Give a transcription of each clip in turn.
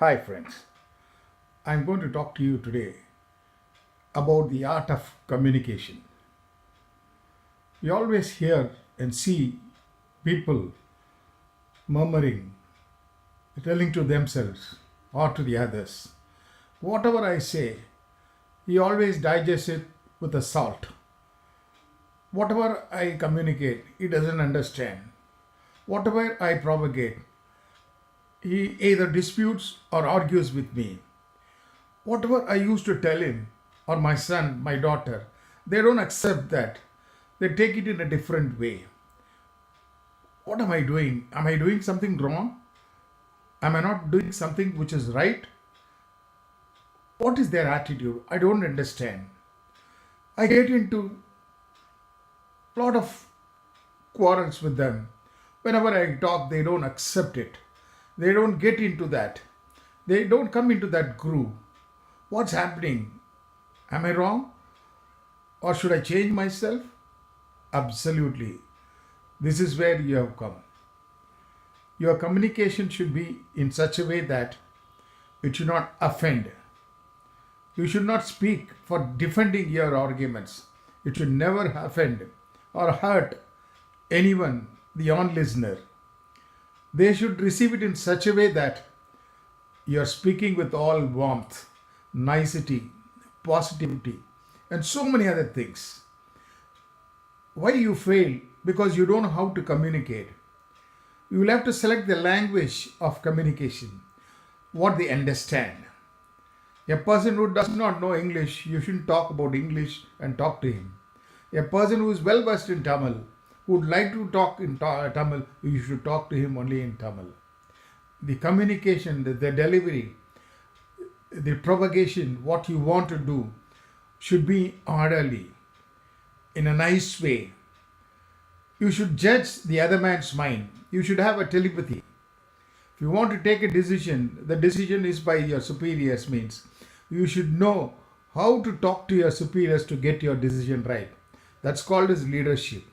Hi, friends. I'm going to talk to you today about the art of communication. We always hear and see people murmuring, telling to themselves or to the others. Whatever I say, he always digests it with a salt. Whatever I communicate, he doesn't understand. Whatever I propagate, he either disputes or argues with me. Whatever I used to tell him, or my son, my daughter, they don't accept that. They take it in a different way. What am I doing? Am I doing something wrong? Am I not doing something which is right? What is their attitude? I don't understand. I get into a lot of quarrels with them. Whenever I talk, they don't accept it. They don't get into that. They don't come into that groove. What's happening? Am I wrong? Or should I change myself? Absolutely. This is where you have come. Your communication should be in such a way that it should not offend. You should not speak for defending your arguments. It should never offend or hurt anyone, the on listener. They should receive it in such a way that you are speaking with all warmth, nicety, positivity, and so many other things. Why you fail? Because you don't know how to communicate. You will have to select the language of communication, what they understand. A person who does not know English, you shouldn't talk about English and talk to him. A person who is well versed in Tamil, who would like to talk in Tamil, you should talk to him only in Tamil. The communication, the delivery, the propagation, what you want to do should be orderly, in a nice way. You should judge the other man's mind. You should have a telepathy. If you want to take a decision, the decision is by your superiors means you should know how to talk to your superiors to get your decision right. That's called as leadership.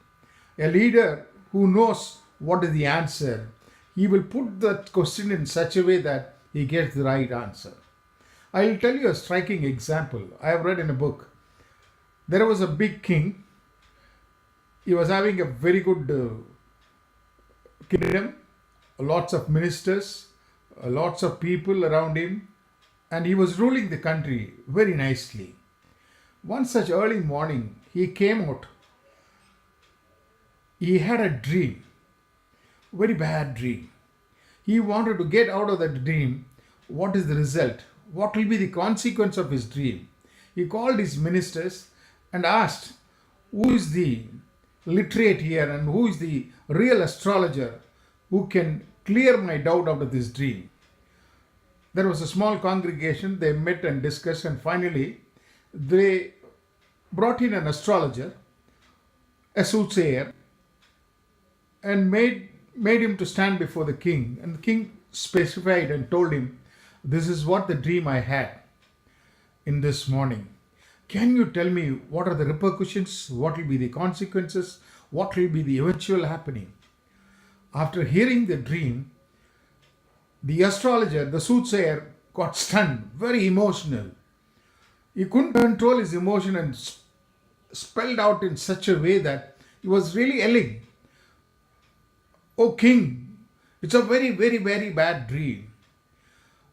A leader who knows what is the answer, he will put the question in such a way that he gets the right answer. I will tell you a striking example. I have read in a book. There was a big king. He was having a very good kingdom, lots of ministers, lots of people around him, and he was ruling the country very nicely. One such early morning, he came out. He had a dream, very bad dream. He wanted to get out of that dream. What is the result? What will be the consequence of his dream? He called his ministers and asked, who is the literate here and who is the real astrologer who can clear my doubt out of this dream? There was a small congregation. They met and discussed, and finally they brought in an astrologer, a soothsayer, and made him to stand before the king. And the king specified and told him, this is what the dream I had in this morning. Can you tell me what are the repercussions? What will be the consequences? What will be the eventual happening? After hearing the dream, the astrologer, the soothsayer, got stunned, very emotional. He couldn't control his emotion and spelled out in such a way that he was really yelling, "O king, it's a very, very, very bad dream.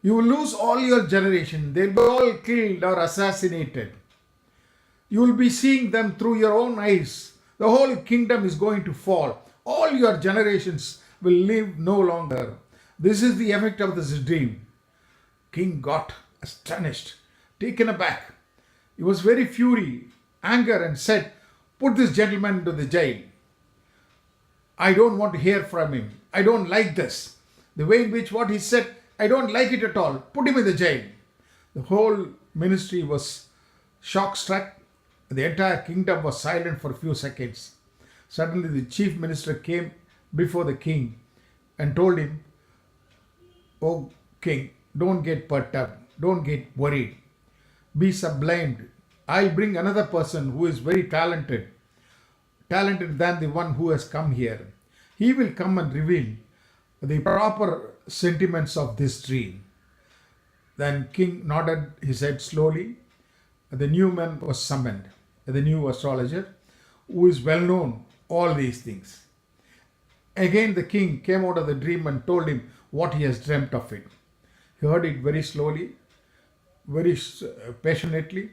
You will lose all your generation. They'll be all killed or assassinated. You will be seeing them through your own eyes. The whole kingdom is going to fall. All your generations will live no longer. This is the effect of this dream." King got astonished, taken aback. He was very fury, anger, and said, "Put this gentleman into the jail. I don't want to hear from him. I don't like this. The way in which what he said, I don't like it at all. Put him in the jail." The whole ministry was shock struck. The entire kingdom was silent for a few seconds. Suddenly the chief minister came before the king and told him, "Oh king, don't get perturbed. Don't get worried. Be sublimed. I'll bring another person who is very talented than the one who has come here. He will come and reveal the proper sentiments of this dream." Then king nodded his head slowly. The new man was summoned, the new astrologer, who is well known all these things. Again the king came out of the dream and told him what he has dreamt of it. He heard it very slowly, very passionately,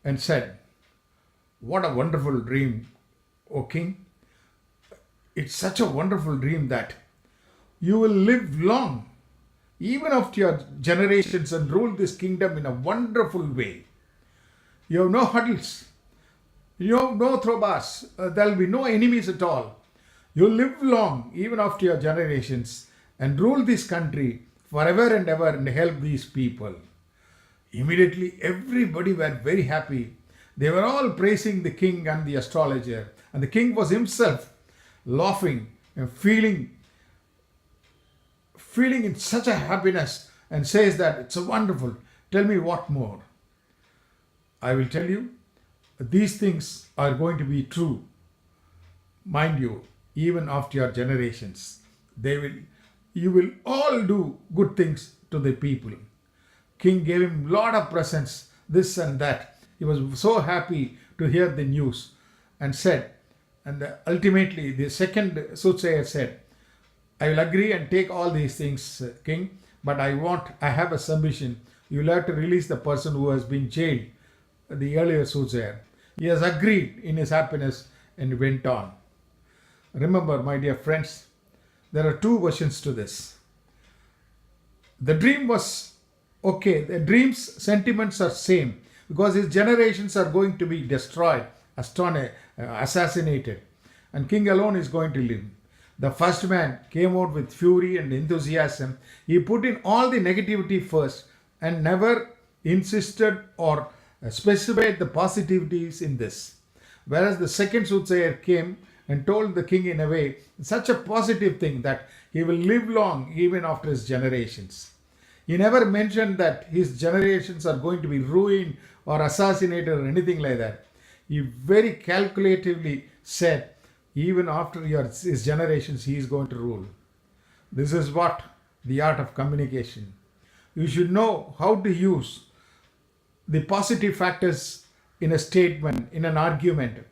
and said, "What a wonderful dream, O king. It's such a wonderful dream that you will live long, even after your generations, and rule this kingdom in a wonderful way. You have no hurdles, you have no throwbars, there will be no enemies at all. You live long, even after your generations, and rule this country forever and ever and help these people." Immediately, everybody were very happy. They were all praising the king and the astrologer. And the king was himself laughing and feeling in such a happiness, and says that it's so wonderful. Tell me what more. I will tell you, these things are going to be true. Mind you, even after your generations, you will all do good things to the people. King gave him lot of presents, this and that. He was so happy to hear the news, and said, and ultimately the second soothsayer said, "I will agree and take all these things, king, but I have a submission. You will have to release the person who has been jailed, the earlier soothsayer." He has agreed in his happiness and went on. Remember, my dear friends, there are two versions to this. The dream was okay. The dream's sentiments are same, because his generations are going to be destroyed, assassinated, and king alone is going to live. The first man came out with fury and enthusiasm. He put in all the negativity first and never insisted or specified the positivities in this. Whereas the second soothsayer came and told the king in a way, such a positive thing, that he will live long even after his generations. He never mentioned that his generations are going to be ruined or assassinated or anything like that. He very calculatively said, even after his generations, he is going to rule. This is what the art of communication. You should know how to use the positive factors in a statement, in an argument,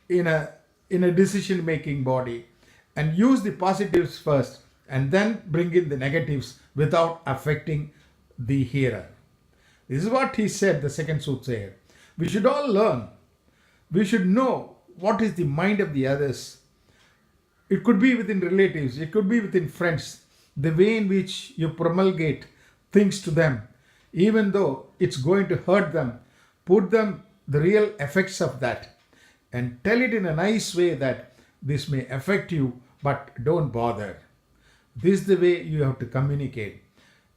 in a decision-making body, and use the positives first and then bring in the negatives without affecting the hearer. This is what he said, the second soothsayer. We should all learn. We should know what is the mind of the others. It could be within relatives, it could be within friends. The way in which you promulgate things to them, even though it's going to hurt them, put them the real effects of that, and tell it in a nice way that this may affect you, but don't bother. This is the way you have to communicate.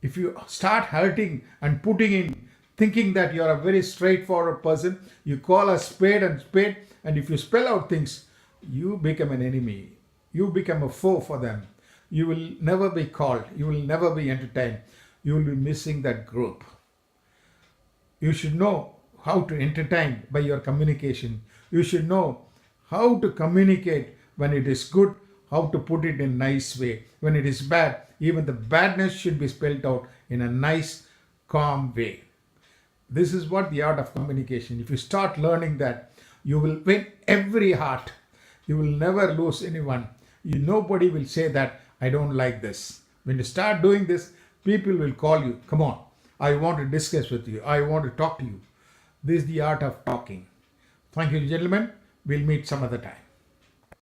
If you start hurting and putting in, thinking that you are a very straightforward person, you call a spade and spade, and if you spell out things, you become an enemy. You become a foe for them. You will never be called. You will never be entertained. You will be missing that group. You should know how to entertain by your communication. You should know how to communicate when it is good, how to put it in a nice way. When it is bad, even the badness should be spelled out in a nice, calm way. This is what the art of communication. If you start learning that, you will win every heart. You will never lose anyone. Nobody will say that, "I don't like this." When you start doing this, people will call you, "Come on, I want to discuss with you. I want to talk to you." This is the art of talking. Thank you, gentlemen. We'll meet some other time.